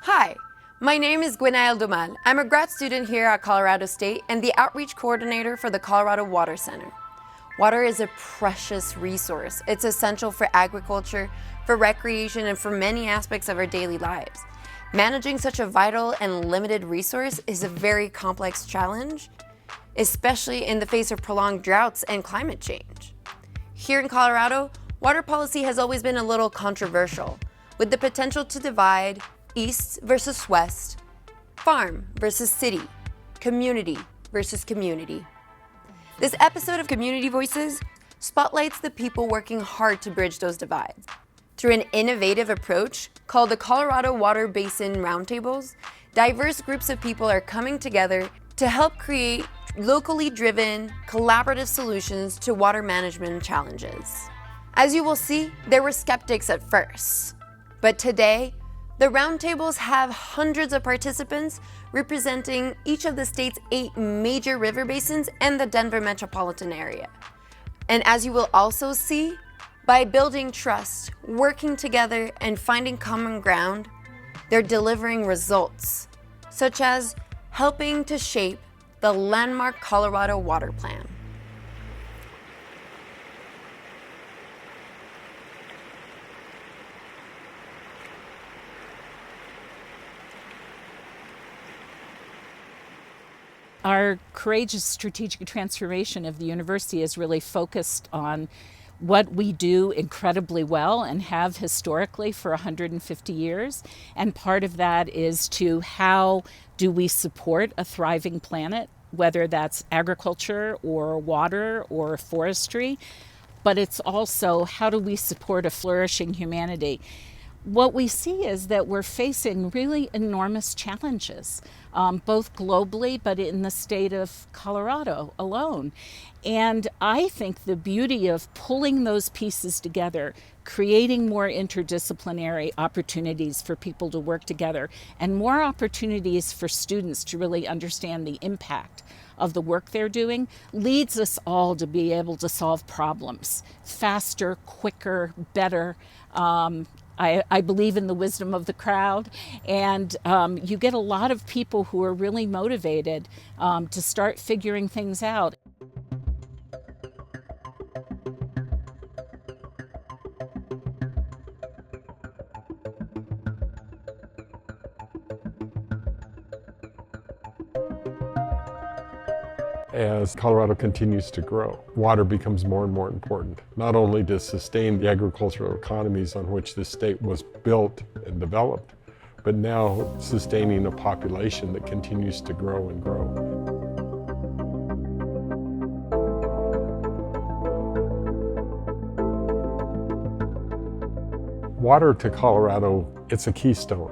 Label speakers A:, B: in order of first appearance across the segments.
A: Hi, my name is Gwenaëlle Dumal. I'm a grad student here at Colorado State and the outreach coordinator for the Colorado Water Center. Water is a precious resource. It's essential for agriculture, for recreation, and for many aspects of our daily lives. Managing such a vital and limited resource is a very complex challenge, especially in the face of prolonged droughts and climate change. Here in Colorado, water policy has always been a little controversial, with the potential to divide east versus west, farm versus city, community versus community. This episode of Community Voices spotlights the people working hard to bridge those divides. Through an innovative approach called the Colorado Water Basin Roundtables, diverse groups of people are coming together to help create locally driven, collaborative solutions to water management challenges. As you will see, there were skeptics at first, but today, the roundtables have hundreds of participants representing each of the state's 8 major river basins and the Denver metropolitan area. And as you will also see, by building trust, working together, and finding common ground, they're delivering results, such as helping to shape the landmark Colorado Water Plan.
B: Our courageous strategic transformation of the university is really focused on what we do incredibly well and have historically for 150 years. And part of that is to how do we support a thriving planet, whether that's agriculture or water or forestry, but it's also how do we support a flourishing humanity. What we see is that we're facing really enormous challenges, both globally, but in the state of Colorado alone. And I think the beauty of pulling those pieces together, creating more interdisciplinary opportunities for people to work together, and more opportunities for students to really understand the impact of the work they're doing, leads us all to be able to solve problems faster, quicker, better. I believe in the wisdom of the crowd, and you get a lot of people who are really motivated to start figuring things out.
C: As Colorado continues to grow, water becomes more and more important, not only to sustain the agricultural economies on which this state was built and developed, but now sustaining a population that continues to grow and grow. Water to Colorado, it's a keystone.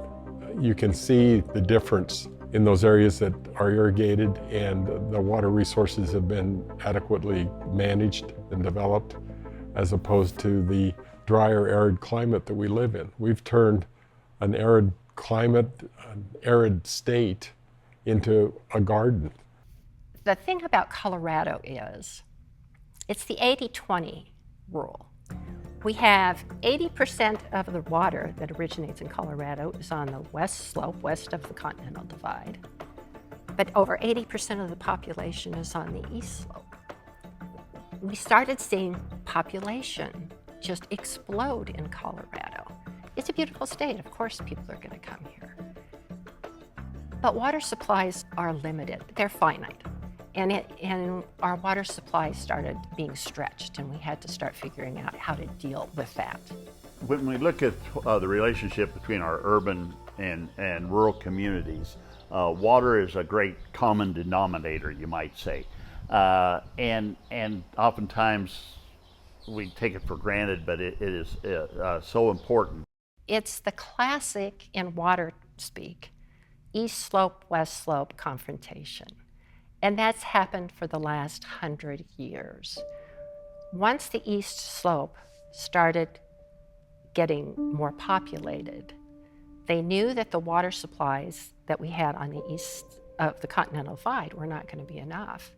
C: You can see the difference in those areas that are irrigated and the water resources have been adequately managed and developed, as opposed to the drier, arid climate that we live in. We've turned an arid climate, an arid state, into a garden.
D: The thing about Colorado is, it's the 80-20 rule. We have 80% of the water that originates in Colorado is on the west slope, west of the Continental Divide. But over 80% of the population is on the east slope. We started seeing population just explode in Colorado. It's a beautiful state. Of course, people are going to come here. But water supplies are limited. They're finite. And our water supply started being stretched, and we had to start figuring out how to deal with that.
E: When we look at the relationship between our urban and rural communities, water is a great common denominator, you might say. And oftentimes we take it for granted, but it is so important.
D: It's the classic, in water speak, east slope, west slope confrontation. And that's happened for the last 100 years. Once the east slope started getting more populated, they knew that the water supplies that we had on the east of the Continental Divide were not going to be enough.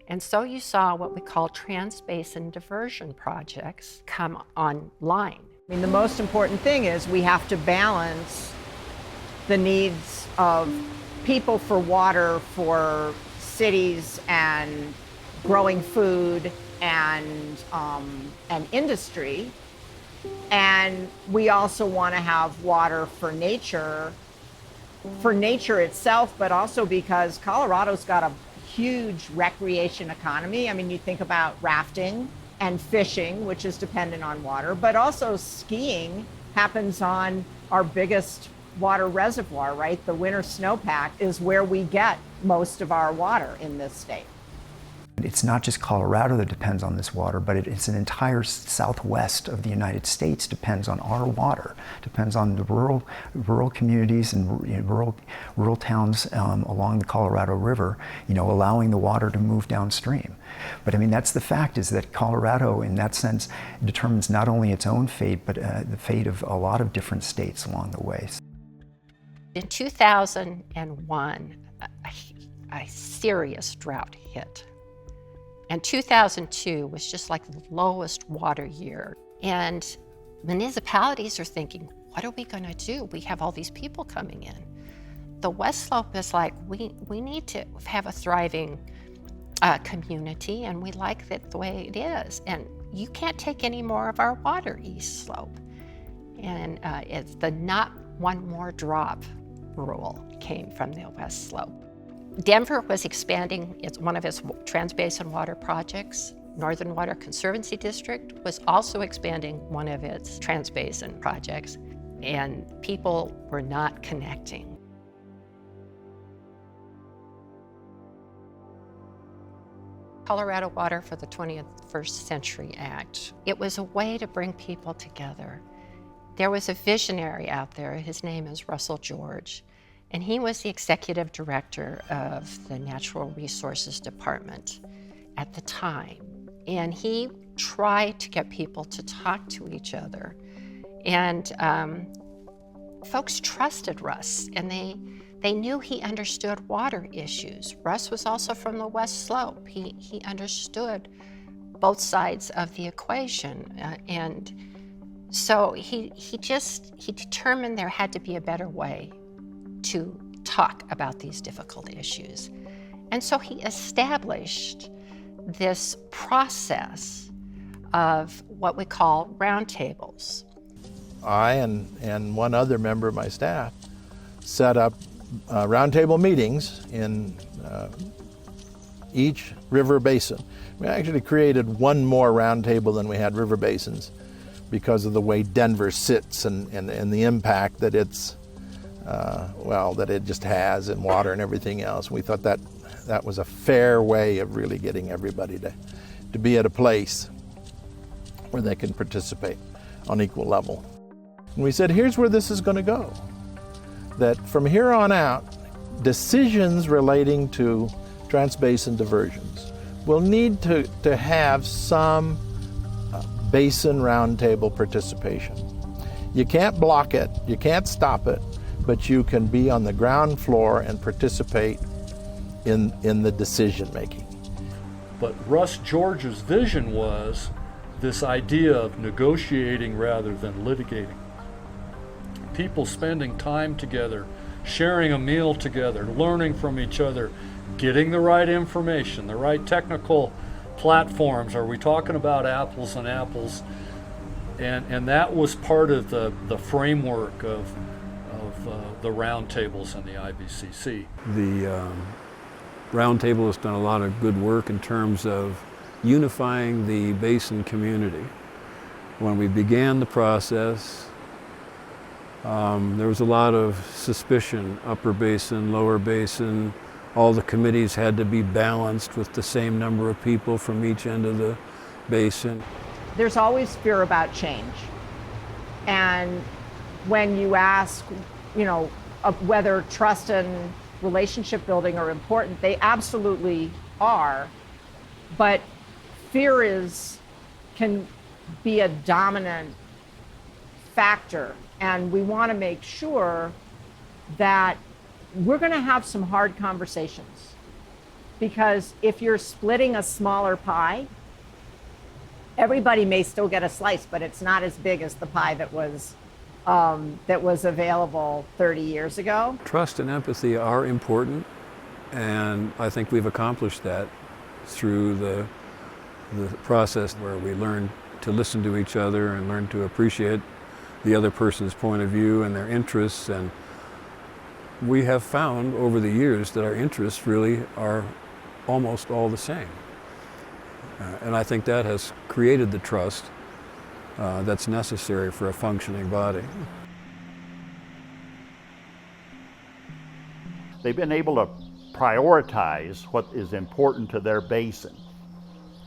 D: And so you saw what we call trans-basin diversion projects come online.
F: I mean, the most important thing is we have to balance the needs of people for water for cities and growing food and industry. And we also want to have water for nature itself, but also because Colorado's got a huge recreation economy. I mean, you think about rafting and fishing, which is dependent on water, but also skiing happens on our biggest water reservoir, right? The winter snowpack is where we get most of our water in this state.
G: It's not just Colorado that depends on this water, but it's an entire southwest of the United States depends on our water, depends on the rural communities and rural towns along the Colorado River, allowing the water to move downstream. But I mean, that's the fact, is that Colorado, in that sense, determines not only its own fate, but the fate of a lot of different states along the way.
D: In 2001, a serious drought hit. And 2002 was just like the lowest water year. And municipalities are thinking, what are we going to do? We have all these people coming in. The West Slope is like, we need to have a thriving community, and we like it the way it is. And you can't take any more of our water East Slope. And it's the not one more drop rule came from the West Slope. Denver was expanding one of its Transbasin water projects. Northern Water Conservancy District was also expanding one of its Transbasin projects, and people were not connecting. Colorado Water for the 21st Century Act. It was a way to bring people together. There was a visionary out there, his name is Russell George, and he was the executive director of the Natural Resources Department at the time. And he tried to get people to talk to each other. And folks trusted Russ, and they knew he understood water issues. Russ was also from the West Slope. He understood both sides of the equation. And so he determined there had to be a better way to talk about these difficult issues. And so he established this process of what we call roundtables.
H: I and one other member of my staff set up roundtable meetings in each river basin. We actually created one more roundtable than we had river basins because of the way Denver sits and the impact that it's that it just has in water and everything else. We thought that was a fair way of really getting everybody to be at a place where they can participate on equal level. And we said, here's where this is going to go. That from here on out, decisions relating to transbasin diversions will need to have some basin roundtable participation. You can't block it, you can't stop it, but you can be on the ground floor and participate in the decision making.
I: But Russ George's vision was this idea of negotiating rather than litigating. People spending time together, sharing a meal together, learning from each other, getting the right information, the right technical platforms. Are we talking about apples and apples? And that was part of the framework of the roundtables and the IBCC.
J: The Roundtable has done a lot of good work in terms of unifying the Basin community. When we began the process, there was a lot of suspicion, upper basin, lower basin. All the committees had to be balanced with the same number of people from each end of the basin.
F: There's always fear about change. And when you ask, whether trust and relationship building are important, they absolutely are. But fear can be a dominant factor. And we want to make sure that we're going to have some hard conversations. Because if you're splitting a smaller pie, everybody may still get a slice, but it's not as big as the pie that was that was available 30 years ago.
J: Trust and empathy are important, and I think we've accomplished that through the process where we learn to listen to each other and learn to appreciate the other person's point of view and their interests. And we have found over the years that our interests really are almost all the same. And I think that has created the trust that's necessary for a functioning body.
E: They've been able to prioritize what is important to their basin.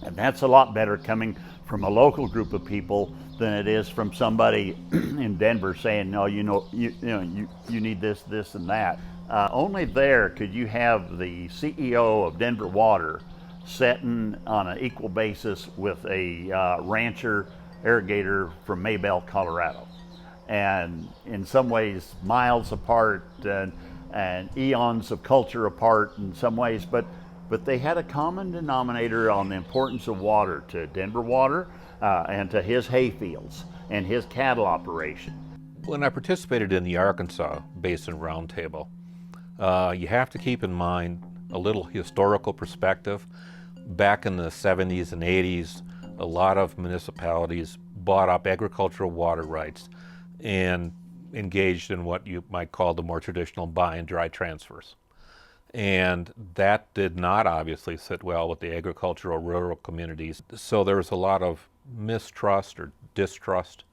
E: And that's a lot better coming from a local group of people than it is from somebody in Denver saying, no, you need this, this, and that. Only there could you have the CEO of Denver Water sitting on an equal basis with a rancher irrigator from Maybelle, Colorado. And in some ways, miles apart and eons of culture apart in some ways, but they had a common denominator on the importance of water to Denver Water and to his hay fields and his cattle operation.
K: When I participated in the Arkansas Basin Roundtable, you have to keep in mind a little historical perspective. Back in the 70s and 80s, a lot of municipalities bought up agricultural water rights and engaged in what you might call the more traditional buy and dry transfers. And that did not obviously sit well with the agricultural rural communities. So there was a lot of mistrust or distrust.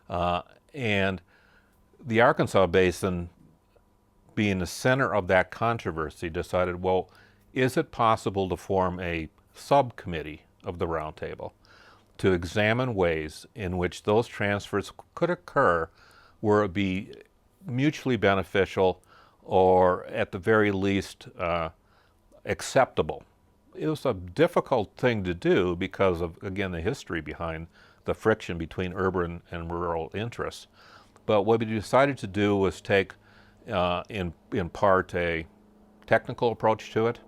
K: And the Arkansas Basin, being the center of that controversy, decided, well, is it possible to form a subcommittee of the Roundtable to examine ways in which those transfers could occur where it would be mutually beneficial or at the very least acceptable. It was a difficult thing to do because of, again, the history behind the friction between urban and rural interests. But what we decided to do was take, in part, a technical approach to it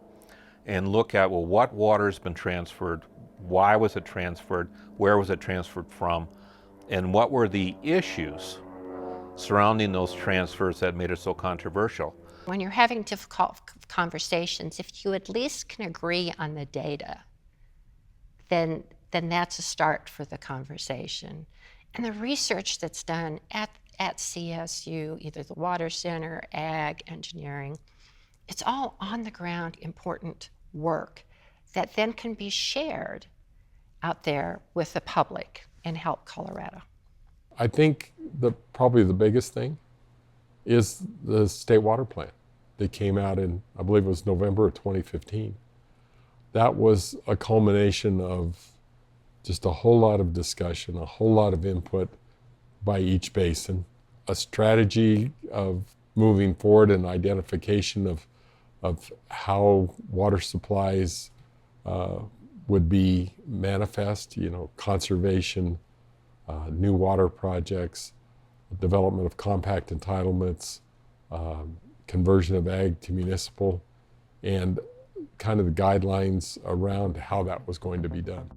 K: and look at, well, what water has been transferred, why was it transferred, where was it transferred from, and what were the issues surrounding those transfers that made it so controversial.
D: When you're having difficult conversations, if you at least can agree on the data, then that's a start for the conversation. And the research that's done at CSU, either the Water Center, Ag, Engineering, it's all on the ground important work that then can be shared out there with the public and help Colorado.
C: I think probably the biggest thing is the state water plan that came out in, I believe it was November of 2015. That was a culmination of just a whole lot of discussion, a whole lot of input by each basin, a strategy of moving forward and identification of how water supplies would be manifest, conservation, new water projects, development of compact entitlements, conversion of ag to municipal, and kind of the guidelines around how that was going to be done.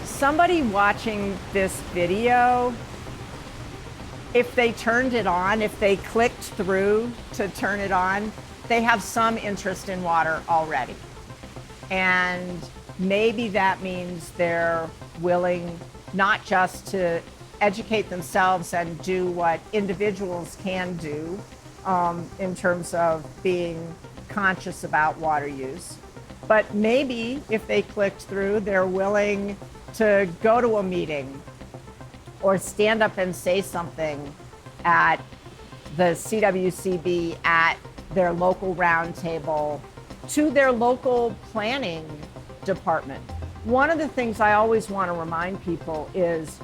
F: Somebody watching this video, if they turned it on, if they clicked through to turn it on, they have some interest in water already. And maybe that means they're willing not just to educate themselves and do what individuals can do in terms of being conscious about water use, but maybe if they clicked through, they're willing to go to a meeting or stand up and say something at the CWCB, at their local roundtable, to their local planning department. One of the things I always want to remind people is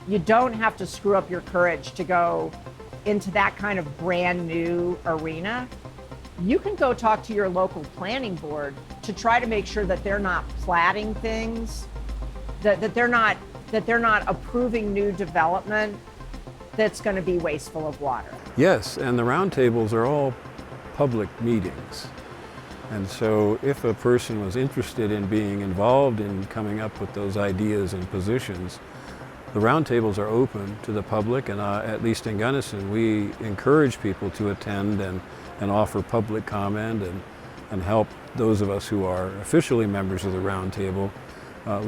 F: you don't have to screw up your courage to go into that kind of brand new arena. You can go talk to your local planning board to try to make sure that they're not platting things, that they're not approving new development that's going to be wasteful of water.
J: Yes, and the roundtables are all public meetings. And so if a person was interested in being involved in coming up with those ideas and positions, the roundtables are open to the public, and at least in Gunnison, we encourage people to attend and offer public comment and help those of us who are officially members of the roundtable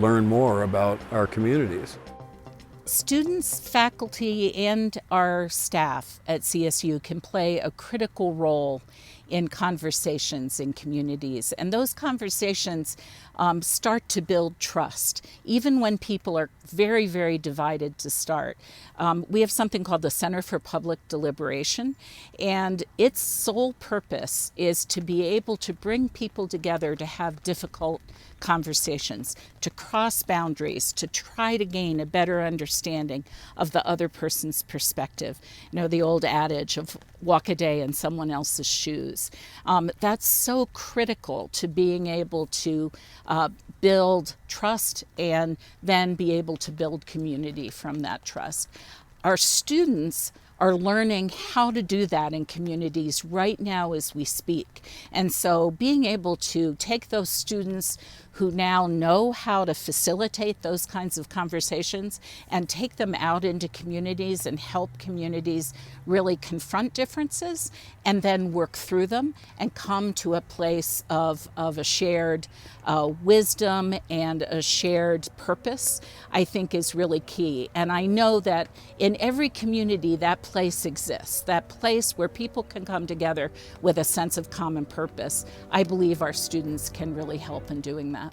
J: learn more about our communities.
B: Students, faculty, and our staff at CSU can play a critical role in conversations in communities. And those conversations start to build trust, even when people are very, very divided to start. We have something called the Center for Public Deliberation, and its sole purpose is to be able to bring people together to have difficult conversations, to cross boundaries, to try to gain a better understanding of the other person's perspective. You know, the old adage of walk a day in someone else's shoes. That's so critical to being able to build trust and then be able to build community from that trust. Our students are learning how to do that in communities right now as we speak. And so being able to take those students who now know how to facilitate those kinds of conversations and take them out into communities and help communities really confront differences and then work through them and come to a place of a shared wisdom and a shared purpose, I think is really key. And I know that in every community that place exists, that place where people can come together with a sense of common purpose. I believe our students can really help in doing that.